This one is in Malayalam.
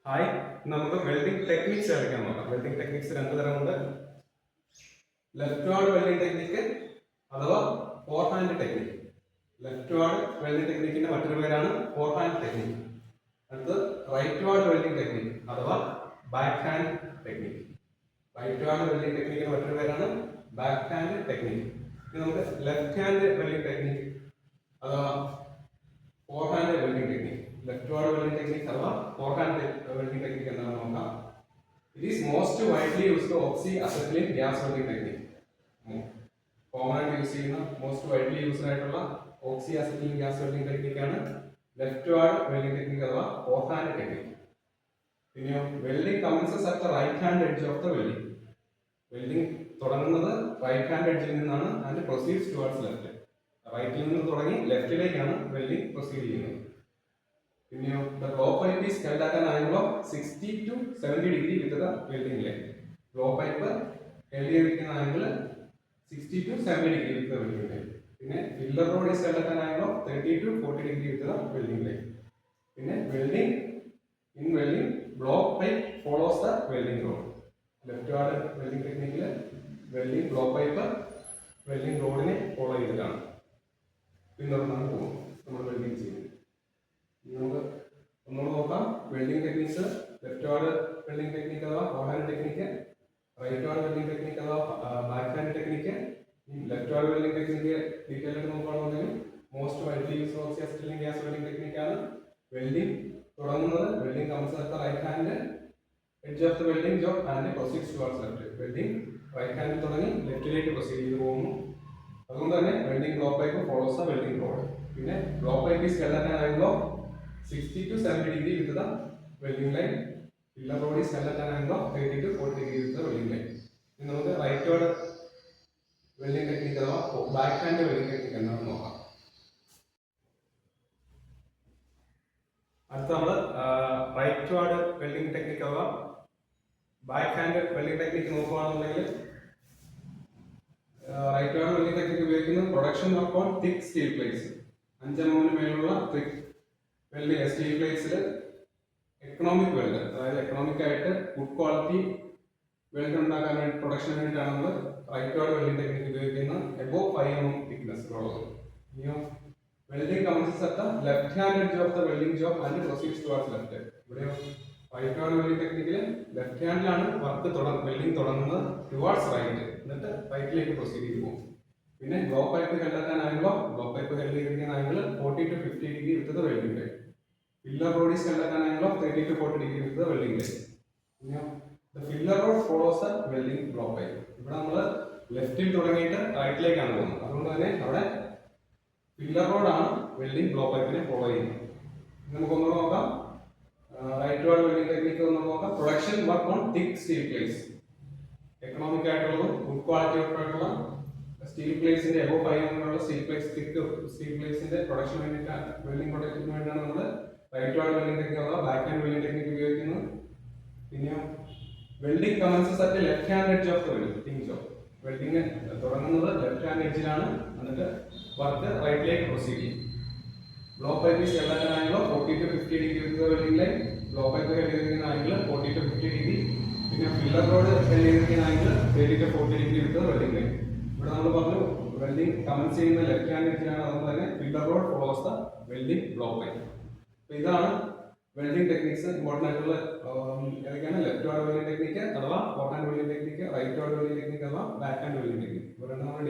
ഹായ്, നമുക്ക് വെൽഡിംഗ് ടെക്നിക്സ് കളിക്കാൻ നോക്കാം. വെൽഡിംഗ് ടെക്നിക്സ് രണ്ട് തരമുണ്ട്. ലെഫ്റ്റ് വാർഡ് വെൽഡിംഗ് ടെക്നിക്ക് അഥവാ forehand technique. Leftward welding ടെക്നിക്കിന്റെ മറ്റൊരു പേരാണ് ഫോർ ഹാൻഡ് ടെക്നിക്ക്. അടുത്ത് റൈറ്റ് വാർഡ് വെൽഡിംഗ് ടെക്നിക്ക് അഥവാ backhand technique. Rightward welding ടെക്നിക്കിന്റെ മറ്റൊരു പേരാണ് ബാക്ക് ഹാൻഡ് ടെക്നിക്ക്. ഇനി നമുക്ക് ലെഫ്റ്റ് ഹാൻഡ് വെൽഡിംഗ് ടെക്നിക്ക് അഥവാ forehand welding technique. Leftward welding technique അഥവാ ഫോർ ഹാൻഡ് വെൽഡിംഗ് ടെക്നിക്ക് എന്താണെന്ന് നോക്കാം. It is most widely used oxy acetylene gas welding technique. Common ആയിട്ട് യൂസ് ചെയ്യുന്ന മോസ്റ്റ് വൈഡ്ലി യൂസ്ഡ് ആയിട്ടുള്ള ഓക്സി അസറ്റിലിൻ ഗ്യാസ് വെൽഡിംഗ് ടെക്നിക്കാണ് ലെഫ്റ്റ് വാർഡ് വെൽഡിംഗ് ടെക്നിക്ക് അഥവാ ഫോർ ഹാൻഡ് ടെക്നിക്ക്. പിന്നെയോ welding commences at the right hand edge of the welding. Welding തുടങ്ങുന്നത് റൈറ്റ് ഹാൻഡ് എഡ്ജിൽ നിന്നാണ് ആൻഡ് പ്രൊസീഡ്സ് ടുവാർഡ്സ് ലെഫ്റ്റ്. റൈറ്റിൽ നിന്ന് തുടങ്ങി ലെഫ്റ്റിലേക്കാണ് വെൽഡിംഗ് പ്രൊസീഡ് ചെയ്യുന്നത്. പിന്നെയോ the blow pipe is held at an angle of 60 to 70 degree with the welding line. blow pipe held ചെയ്തിരിക്കുന്ന angle 60 to 70 degree with the welding line. പിന്നെ filler rod is held at an angle of 30 to 40 degree with the welding line. പിന്നെ welding blow pipe follows the welding rod. Leftward welding ടെക്നിക്കിൽ വെൽഡിംഗ് ബ്ലോ പൈപ്പ് വെൽഡിംഗ് റോഡിനെ ഫോളോ ചെയ്തിട്ടാണ് പിന്തുടർന്നാണ് പോകും നമ്മൾ വെൽഡിംഗ് ചെയ്യുന്നത്. നമുക്ക് ഒന്നുകൂടെ നോക്കാം. Welding techniques leftward welding technique അഥവാ forehand technique, rightward welding technique അഥവാ backhand technique. Leftward welding technique detail ആയിട്ട് നോക്കുകയാണെന്നുണ്ടെങ്കിൽ most widely used oxy acetylene gas welding ടെക്നിക്കാണ്. വെൽഡിംഗ് തുടങ്ങുന്നത് welding comes at the right hand edge of the welding job and proceeds towards left. Welding right ഹാൻഡിൽ തുടങ്ങി ലെഫ്റ്റിലേക്ക് പ്രൊസീഡ് ചെയ്ത് പോകുന്നു. അതുകൊണ്ട് തന്നെ welding blow pipe follows the welding rod. പിന്നെ blow pipe is held at an angle of 60 to 70 degree with the welding line. Filler rod is held at an angle of 30 to 40 degree with the welding line. ഇനി നമുക്ക് റൈറ്റ് വാർഡ് വെൽഡിംഗ് ടെക്നിക്ക് അഥവാ ബാക്ക് ഹാൻഡ് വെൽഡിംഗ് ടെക്നിക്ക് എന്താണെന്ന് നോക്കാം. അടുത്ത നമ്മൾ റൈറ്റ് വാർഡ് വെൽഡിംഗ് ടെക്നിക്ക് അഥവാ ബാക്ക് ഹാൻഡ് വെൽഡിംഗ് ടെക്നിക്ക് നോക്കുകയാണെന്നുണ്ടെങ്കിൽ റൈറ്റ് വാർഡ് വെൽഡിംഗ് ടെക്നിക്ക് ഉപയോഗിക്കുന്നത് production work on thick steel plates. 5 mm മേലുള്ള തിക്ക് വെൽഡിംഗ് സ്റ്റീൽ പ്ലേറ്റ്സിൽ എക്കണോമിക് വെൽഡ്, അതായത് എക്കണോമിക് ആയിട്ട് ഗുഡ് ക്വാളിറ്റി വെൽഡ് ഉണ്ടാക്കാൻ വേണ്ടി പ്രൊഡക്ഷന് വേണ്ടിയിട്ടാണ് നമ്മൾ റൈറ്റ് വാർഡ് വെൽഡിംഗ് ടെക്നിക്ക് ഉപയോഗിക്കുന്നത്. എബോവ് 5 mm തിക്നെസ് ഉള്ളത്. ഇനിയോ welding commences at the left hand edge of the welding job and proceeds towards left. ഇവിടെയോ റൈറ്റ് വാർഡ് വെൽഡിംഗ് ടെക്നിക്കിൽ ലെഫ്റ്റ് ഹാൻഡിലാണ് വെൽഡിംഗ് തുടങ്ങുന്നത് ടുവാർഡ്സ് റൈറ്റ്, എന്നിട്ട് റൈറ്റിലേക്ക് പ്രൊസീഡ് ചെയ്ത് പോകും. പിന്നെ blow pipe held at an angle of blow pipe held ചെയ്തിരിക്കുന്ന angle 40 to 50 degree with the welding line. Filler rod is held at an angle of 30 to 40 degree with the welding line. The filler rod follows the welding blow pipe. ഇവിടെ നമ്മൾ ലെഫ്റ്റിൽ തുടങ്ങിയിട്ട് റൈറ്റിലേക്കാണ് പോകുന്നത്. അതുകൊണ്ട് തന്നെ അവിടെ ഫില്ലർ റോഡ് ആണ് വെൽഡിംഗ് ബ്ലോ പൈപ്പിനെ ഫോളോ ചെയ്യുന്നത്. നമുക്കൊന്നുകൂടെ നോക്കാം. റൈറ്റ് വാർഡ് വെൽഡിംഗ് ടെക്നിക്ക് ഒന്ന് നോക്കാം. Production work on thick steel plates. Economic ആയിട്ടുള്ളതും ഗുഡ് ക്വാളിറ്റി ആയിട്ടുള്ള സ്റ്റീൽ പ്ലേറ്റ്സിന്റെ എബോവ് 5 mm ഉള്ള സ്റ്റീൽ പ്ലേറ്റ്സിന്റെ പ്രൊഡക്ഷൻ വേണ്ടിയിട്ടാണ്, വെൽഡിംഗ് പ്രൊഡക്ഷന് വേണ്ടിയാണ് നമ്മൾ റൈറ്റ് വാർഡ് വെൽഡിംഗ് ടെക്നിക്ക് അഥവാ ബാക്ക് ഹാൻഡ് വെൽഡിംഗ് ടെക്നിക്ക് ഉപയോഗിക്കുന്നത്. പിന്നെയോ welding commences at left hand edge of the welding job. Welding തുടങ്ങുന്നത് ലെഫ്റ്റ് ഹാൻഡ് എഡ്ജിലാണ്, എന്നിട്ട് വർക്ക് റൈറ്റിലേക്ക് പ്രൊസീഡ് ചെയ്യും. Blow pipe is held at an angle of 40 to 50 degree with the welding line. Blow pipe held ചെയ്തിരിക്കുന്ന ആംഗിൾ 40 to 50 degree. പിന്നെ ഫില്ലർ റോഡ് ഹെൽഡ് ചെയ്തിരിക്കുന്ന angle 30 to 40 degree with the welding line. ഇവിടെ നമ്മൾ പറഞ്ഞു വെൽഡിംഗ് കമൻസ് ചെയ്യുന്ന ലെഫ്റ്റ് ഹാൻഡ് എഡ്ജിലാണ്, അതുകൊണ്ട് തന്നെ filler rod follows the welding blow pipe. അപ്പോൾ ഇതാണ് വെൽഡിംഗ് ടെക്നിക്സ്. ഇമ്പോർട്ടൻ്റ് ആയിട്ടുള്ള ഏതൊക്കെയാണ്? ലെഫ്റ്റ് വാർഡ് വെൽഡിംഗ് ടെക്നിക്ക് അഥവാ forehand welding technique, rightward welding technique അഥവാ ബാക്ക് ഹാൻഡ് വെൽഡിംഗ് ടെക്നിക്ക്. ഇവ രണ്ടും നമ്മൾ